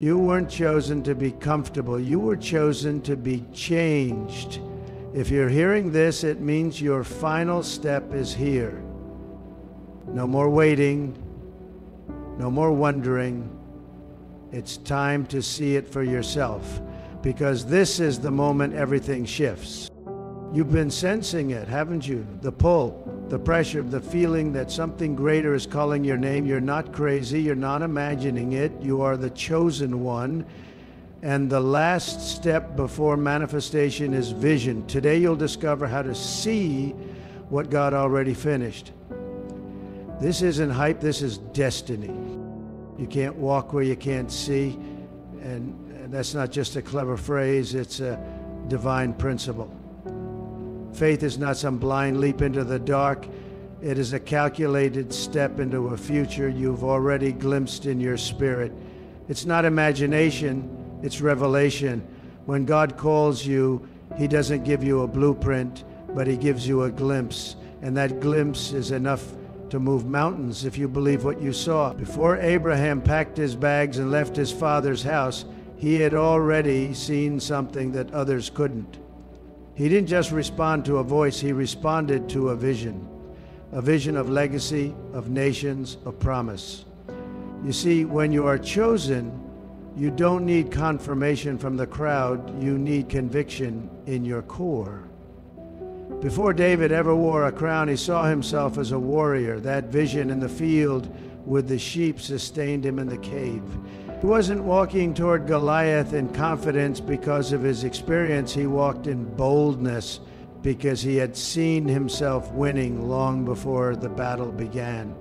You weren't chosen to be comfortable. You were chosen to be changed. If you're hearing this, it means your final step is here. No more waiting. No more wondering. It's time to see it for yourself, because this is the moment everything shifts. You've been sensing it, haven't you? The pull, the pressure, the feeling that something greater is calling your name. You're not crazy. You're not imagining it. You are the chosen one. And the last step before manifestation is vision. Today you'll discover how to see what God already finished. This isn't hype. This is destiny. You can't walk where you can't see. And that's not just a clever phrase. It's a divine principle. Faith is not some blind leap into the dark. It is a calculated step into a future you've already glimpsed in your spirit. It's not imagination, it's revelation. When God calls you, He doesn't give you a blueprint, but He gives you a glimpse. And that glimpse is enough to move mountains if you believe what you saw. Before Abraham packed his bags and left his father's house, he had already seen something that others couldn't. He didn't just respond to a voice, he responded to a vision of legacy, of nations, of promise. You see, when you are chosen, you don't need confirmation from the crowd, you need conviction in your core. Before David ever wore a crown, he saw himself as a warrior. That vision in the field with the sheep sustained him in the cave. He wasn't walking toward Goliath in confidence because of his experience. He walked in boldness because he had seen himself winning long before the battle began.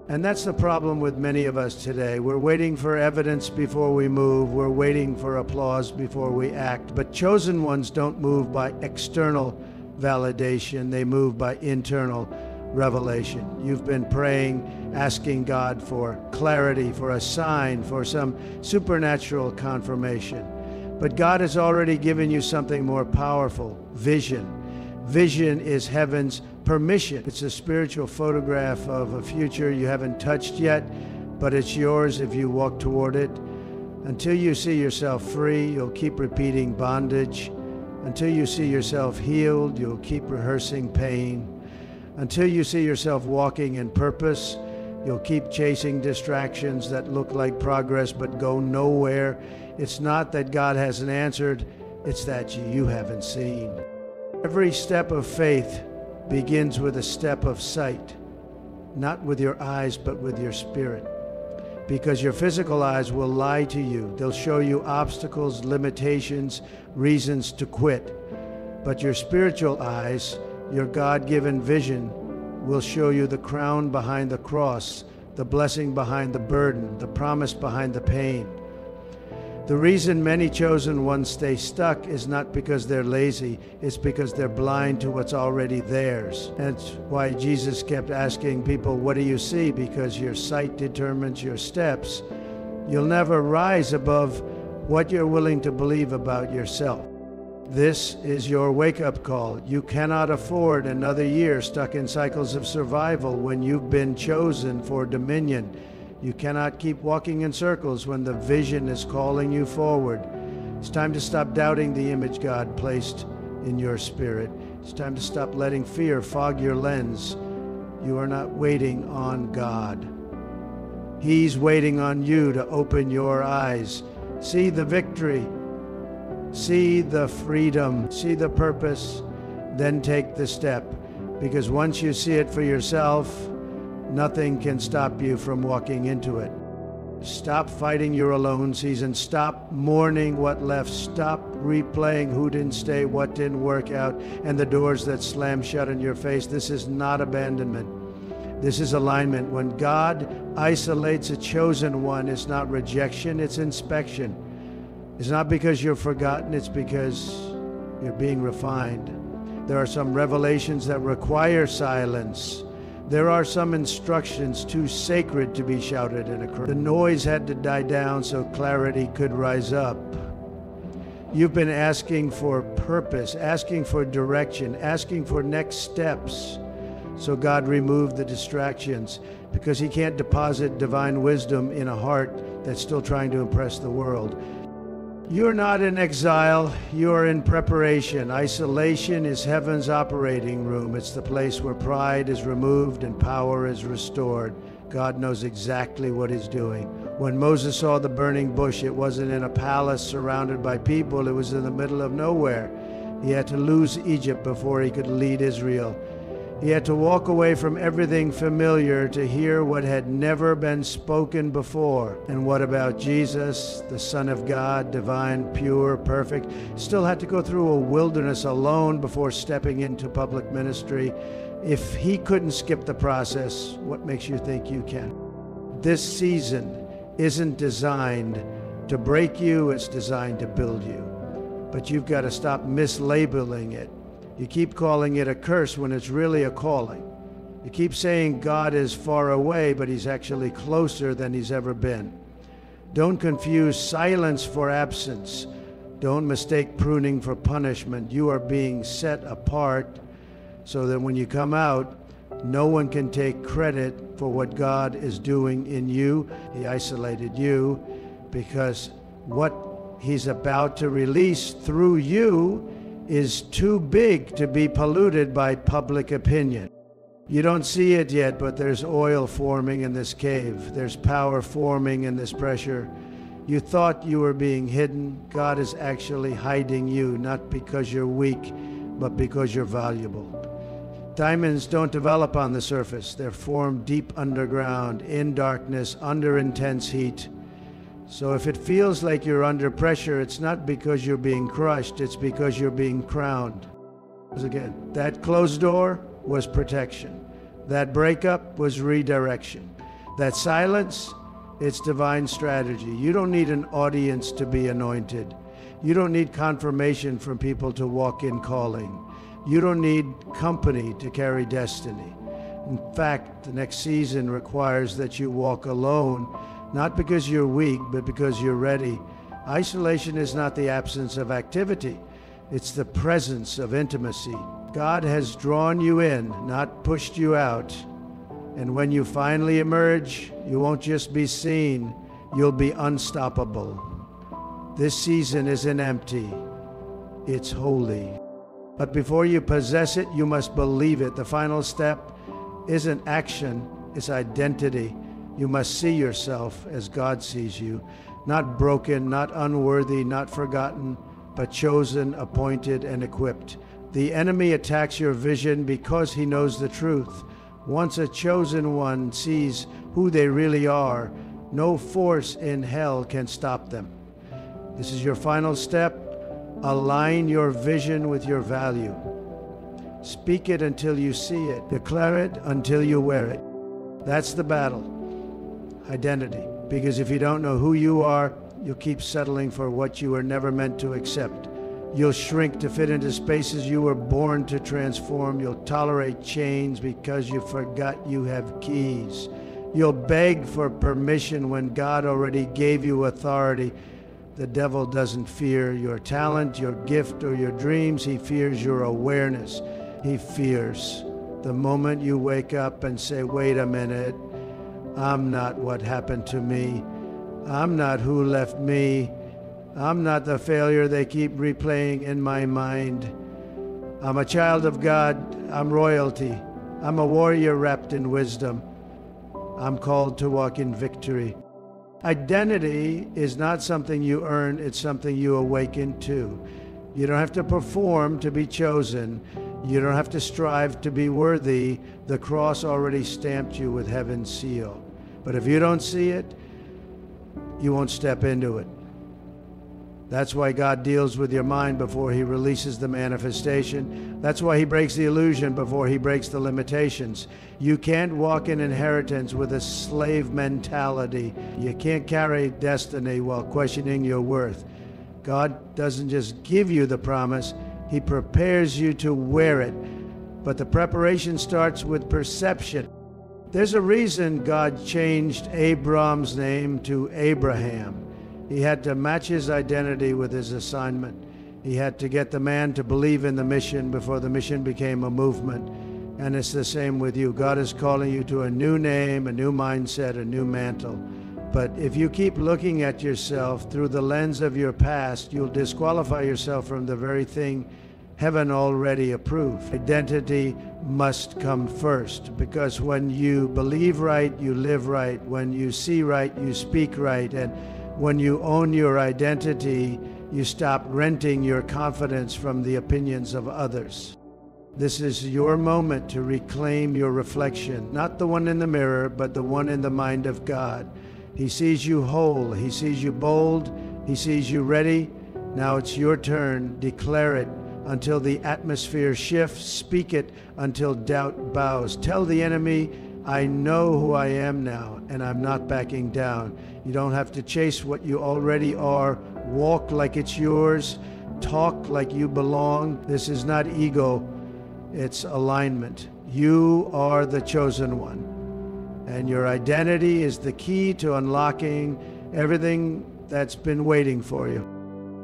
And that's the problem with many of us today. We're waiting for evidence before we move. We're waiting for applause before we act. But chosen ones don't move by external validation. They move by internal revelation. You've been praying, asking God for clarity, for a sign, for some supernatural confirmation. But God has already given you something more powerful, vision. Vision is heaven's permission. It's a spiritual photograph of a future you haven't touched yet, but it's yours if you walk toward it. Until you see yourself free, you'll keep repeating bondage. Until you see yourself healed, you'll keep rehearsing pain. Until you see yourself walking in purpose, you'll keep chasing distractions that look like progress but go nowhere. It's not that God hasn't answered, it's that you haven't seen. Every step of faith begins with a step of sight, not with your eyes but with your spirit. Because your physical eyes will lie to you. They'll show you obstacles, limitations, reasons to quit. But your spiritual eyes, your God-given vision, will show you the crown behind the cross, the blessing behind the burden, the promise behind the pain. The reason many chosen ones stay stuck is not because they're lazy, it's because they're blind to what's already theirs. That's why Jesus kept asking people, what do you see? Because your sight determines your steps. You'll never rise above what you're willing to believe about yourself. This is your wake-up call. You cannot afford another year stuck in cycles of survival when you've been chosen for dominion. You cannot keep walking in circles when the vision is calling you forward. It's time to stop doubting the image God placed in your spirit. It's time to stop letting fear fog your lens. You are not waiting on God. He's waiting on you to open your eyes. See the victory. See the freedom, see the purpose, then take the step. Because once you see it for yourself, nothing can stop you from walking into it. Stop fighting your alone season. Stop mourning what left. Stop replaying who didn't stay, what didn't work out, and the doors that slammed shut in your face. This is not abandonment. This is alignment. When God isolates a chosen one, it's not rejection, it's inspection. It's not because you're forgotten, it's because you're being refined. There are some revelations that require silence. There are some instructions too sacred to be shouted in a crowd. The noise had to die down so clarity could rise up. You've been asking for purpose, asking for direction, asking for next steps. So God removed the distractions because He can't deposit divine wisdom in a heart that's still trying to impress the world. You're not in exile, you're in preparation. Isolation is heaven's operating room. It's the place where pride is removed and power is restored. God knows exactly what he's doing. When Moses saw the burning bush, it wasn't in a palace surrounded by people, it was in the middle of nowhere. He had to lose Egypt before he could lead Israel. He had to walk away from everything familiar to hear what had never been spoken before. And what about Jesus, the Son of God, divine, pure, perfect? Still had to go through a wilderness alone before stepping into public ministry. If he couldn't skip the process, what makes you think you can? This season isn't designed to break you, it's designed to build you. But you've got to stop mislabeling it. You keep calling it a curse when it's really a calling. You keep saying God is far away, but he's actually closer than he's ever been. Don't confuse silence for absence. Don't mistake pruning for punishment. You are being set apart so that when you come out, no one can take credit for what God is doing in you. He isolated you because what he's about to release through you is too big to be polluted by public opinion. You don't see it yet, but there's oil forming in this cave. There's power forming in this pressure. You thought you were being hidden. God is actually hiding you, not because you're weak, but because you're valuable. Diamonds don't develop on the surface. They're formed deep underground, in darkness, under intense heat. So if it feels like you're under pressure, it's not because you're being crushed, it's because you're being crowned. Because again, that closed door was protection. That breakup was redirection. That silence, it's divine strategy. You don't need an audience to be anointed. You don't need confirmation from people to walk in calling. You don't need company to carry destiny. In fact, the next season requires that you walk alone, not because you're weak, but because you're ready. Isolation is not the absence of activity. It's the presence of intimacy. God has drawn you in, not pushed you out. And when you finally emerge, you won't just be seen, you'll be unstoppable. This season isn't empty, it's holy. But before you possess it, you must believe it. The final step isn't action, it's identity. You must see yourself as God sees you, not broken, not unworthy, not forgotten, but chosen, appointed, and equipped. The enemy attacks your vision because he knows the truth. Once a chosen one sees who they really are, no force in hell can stop them. This is your final step. Align your vision with your value. Speak it until you see it. Declare it until you wear it. That's the battle. Identity. Because if you don't know who you are, you'll keep settling for what you were never meant to accept. You'll shrink to fit into spaces you were born to transform. You'll tolerate chains because you forgot you have keys. You'll beg for permission when God already gave you authority. The devil doesn't fear your talent, your gift, or your dreams. He fears your awareness. He fears the moment you wake up and say, wait a minute, I'm not what happened to me. I'm not who left me. I'm not the failure they keep replaying in my mind. I'm a child of God. I'm royalty. I'm a warrior wrapped in wisdom. I'm called to walk in victory. Identity is not something you earn, it's something you awaken to. You don't have to perform to be chosen. You don't have to strive to be worthy. The cross already stamped you with heaven's seal. But if you don't see it, you won't step into it. That's why God deals with your mind before he releases the manifestation. That's why he breaks the illusion before he breaks the limitations. You can't walk in inheritance with a slave mentality. You can't carry destiny while questioning your worth. God doesn't just give you the promise, he prepares you to wear it. But the preparation starts with perception. There's a reason God changed Abram's name to Abraham. He had to match his identity with his assignment. He had to get the man to believe in the mission before the mission became a movement. And it's the same with you. God is calling you to a new name, a new mindset, a new mantle. But if you keep looking at yourself through the lens of your past, you'll disqualify yourself from the very thing heaven already approved. Identity must come first, because when you believe right, you live right. When you see right, you speak right. And when you own your identity, you stop renting your confidence from the opinions of others. This is your moment to reclaim your reflection, not the one in the mirror, but the one in the mind of God. He sees you whole. He sees you bold. He sees you ready. Now it's your turn. Declare it until the atmosphere shifts. Speak it until doubt bows. Tell the enemy, I know who I am now, and I'm not backing down. You don't have to chase what you already are. Walk like it's yours. Talk like you belong. This is not ego. It's alignment. You are the chosen one. And your identity is the key to unlocking everything that's been waiting for you.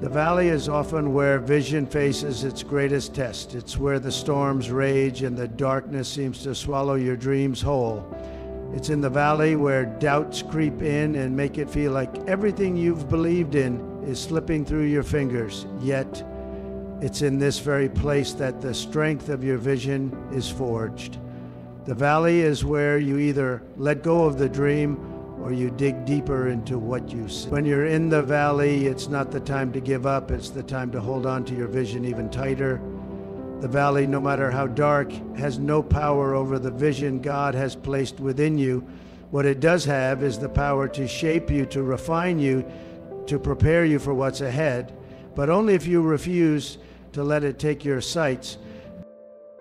The valley is often where vision faces its greatest test. It's where the storms rage and the darkness seems to swallow your dreams whole. It's in the valley where doubts creep in and make it feel like everything you've believed in is slipping through your fingers. Yet, it's in this very place that the strength of your vision is forged. The valley is where you either let go of the dream or you dig deeper into what you see. When you're in the valley, it's not the time to give up. It's the time to hold on to your vision even tighter. The valley, no matter how dark, has no power over the vision God has placed within you. What it does have is the power to shape you, to refine you, to prepare you for what's ahead, but only if you refuse to let it take your sights.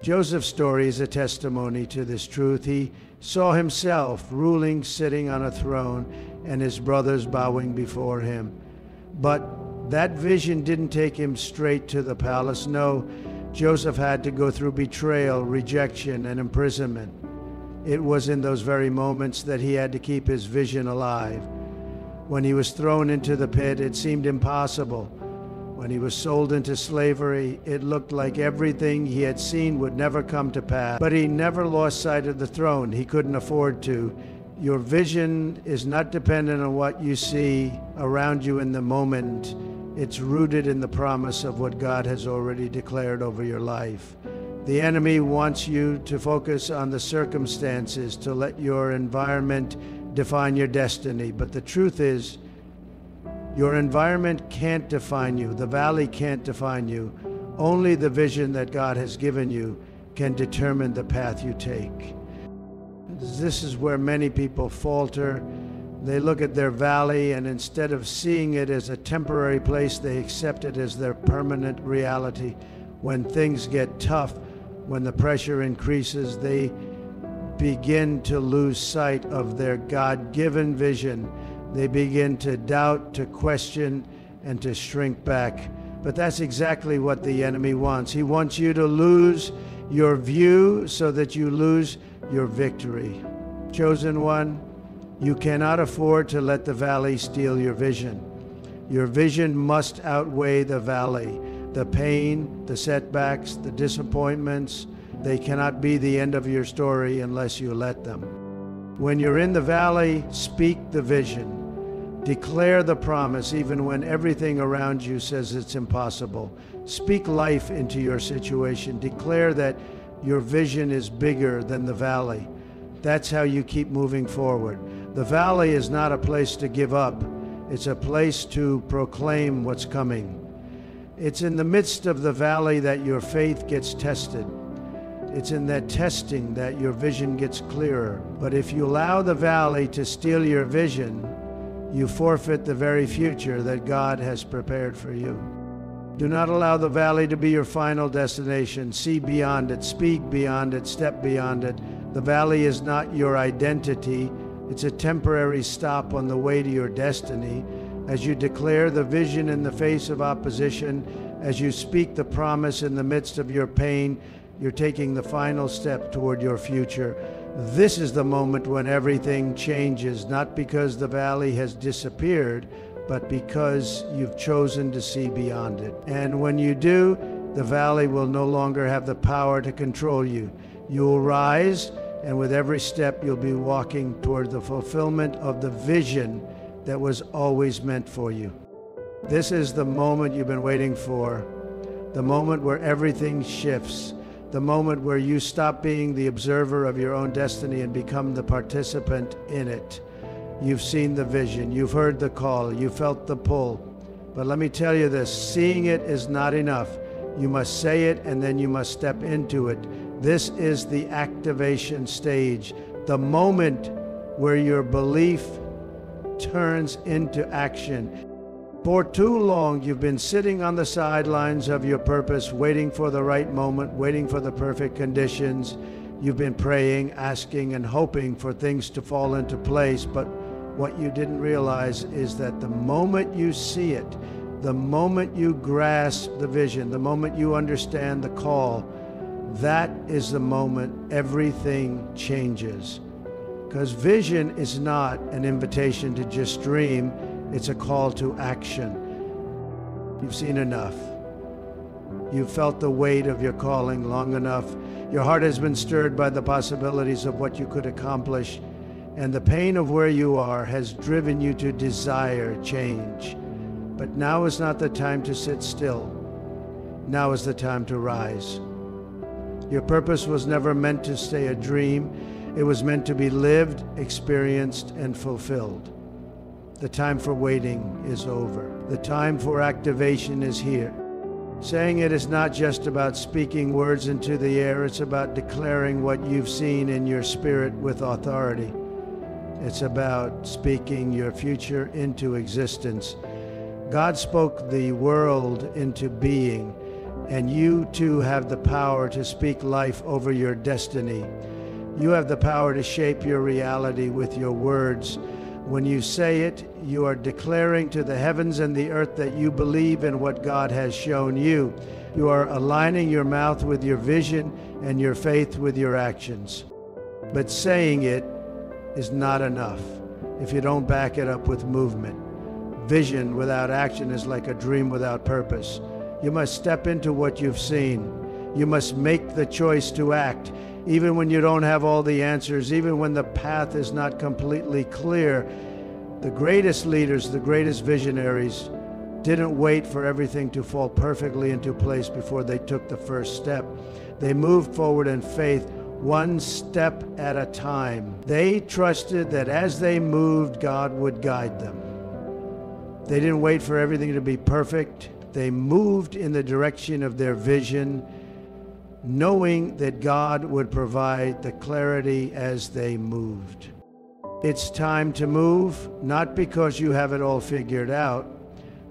Joseph's story is a testimony to this truth. He saw himself ruling, sitting on a throne, and his brothers bowing before him. But that vision didn't take him straight to the palace. No, Joseph had to go through betrayal, rejection, and imprisonment. It was in those very moments that he had to keep his vision alive. When he was thrown into the pit, it seemed impossible. When he was sold into slavery, it looked like everything he had seen would never come to pass. But he never lost sight of the throne. He couldn't afford to. Your vision is not dependent on what you see around you in the moment. It's rooted in the promise of what God has already declared over your life. The enemy wants you to focus on the circumstances, to let your environment define your destiny. But the truth is, your environment can't define you. The valley can't define you. Only the vision that God has given you can determine the path you take. This is where many people falter. They look at their valley, and instead of seeing it as a temporary place, they accept it as their permanent reality. When things get tough, when the pressure increases, they begin to lose sight of their God-given vision. They begin to doubt, to question, and to shrink back. But that's exactly what the enemy wants. He wants you to lose your view so that you lose your victory. Chosen one, you cannot afford to let the valley steal your vision. Your vision must outweigh the valley. The pain, the setbacks, the disappointments, they cannot be the end of your story unless you let them. When you're in the valley, speak the vision. Declare the promise even when everything around you says it's impossible. Speak life into your situation. Declare that your vision is bigger than the valley. That's how you keep moving forward. The valley is not a place to give up. It's a place to proclaim what's coming. It's in the midst of the valley that your faith gets tested. It's in that testing that your vision gets clearer. But if you allow the valley to steal your vision, you forfeit the very future that God has prepared for you. Do not allow the valley to be your final destination. See beyond it, speak beyond it, step beyond it. The valley is not your identity. It's a temporary stop on the way to your destiny. As you declare the vision in the face of opposition, as you speak the promise in the midst of your pain, you're taking the final step toward your future. This is the moment when everything changes, not because the valley has disappeared, but because you've chosen to see beyond it. And when you do, the valley will no longer have the power to control you. You will rise, and with every step you'll be walking toward the fulfillment of the vision that was always meant for you. This is the moment you've been waiting for, the moment where everything shifts, the moment where you stop being the observer of your own destiny and become the participant in it. You've seen the vision, you've heard the call, you felt the pull. But let me tell you this, seeing it is not enough. You must say it and then you must step into it. This is the activation stage, the moment where your belief turns into action. For too long, you've been sitting on the sidelines of your purpose, waiting for the right moment, waiting for the perfect conditions. You've been praying, asking, and hoping for things to fall into place, but what you didn't realize is that the moment you see it, the moment you grasp the vision, the moment you understand the call, that is the moment everything changes. Because vision is not an invitation to just dream, it's a call to action. You've seen enough. You've felt the weight of your calling long enough. Your heart has been stirred by the possibilities of what you could accomplish, and the pain of where you are has driven you to desire change. But now is not the time to sit still. Now is the time to rise. Your purpose was never meant to stay a dream. It was meant to be lived, experienced, and fulfilled. The time for waiting is over. The time for activation is here. Saying it is not just about speaking words into the air, it's about declaring what you've seen in your spirit with authority. It's about speaking your future into existence. God spoke the world into being, and you too have the power to speak life over your destiny. You have the power to shape your reality with your words. When you say it, you are declaring to the heavens and the earth that you believe in what God has shown you. You are aligning your mouth with your vision and your faith with your actions. But saying it is not enough if you don't back it up with movement. Vision without action is like a dream without purpose. You must step into what you've seen. You must make the choice to act. Even when you don't have all the answers, even when the path is not completely clear, the greatest leaders, the greatest visionaries didn't wait for everything to fall perfectly into place before they took the first step. They moved forward in faith, one step at a time. They trusted that as they moved, God would guide them. They didn't wait for everything to be perfect. They moved in the direction of their vision, knowing that God would provide the clarity as they moved. It's time to move, not because you have it all figured out,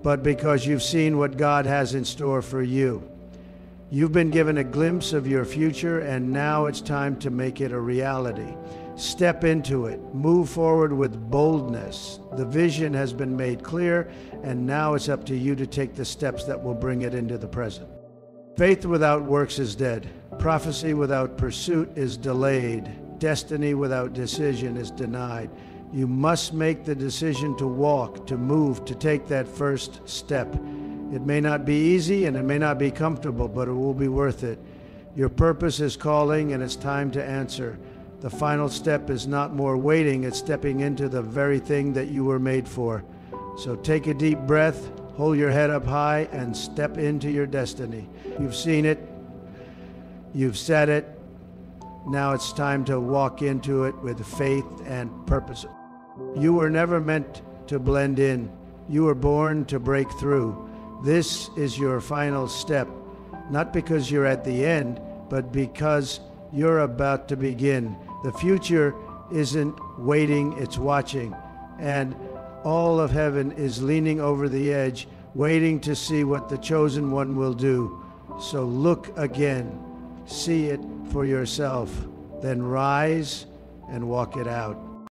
but because you've seen what God has in store for you. You've been given a glimpse of your future, and now it's time to make it a reality. Step into it. Move forward with boldness. The vision has been made clear, and now it's up to you to take the steps that will bring it into the present. Faith without works is dead. Prophecy without pursuit is delayed. Destiny without decision is denied. You must make the decision to walk, to move, to take that first step. It may not be easy and it may not be comfortable, but it will be worth it. Your purpose is calling, and it's time to answer. The final step is not more waiting, it's stepping into the very thing that you were made for. So take a deep breath, hold your head up high, and step into your destiny. You've seen it, you've said it, now it's time to walk into it with faith and purpose. You were never meant to blend in. You were born to break through. This is your final step, not because you're at the end, but because you're about to begin. The future isn't waiting, it's watching. And all of heaven is leaning over the edge, waiting to see what the chosen one will do. So look again, see it for yourself, then rise and walk it out.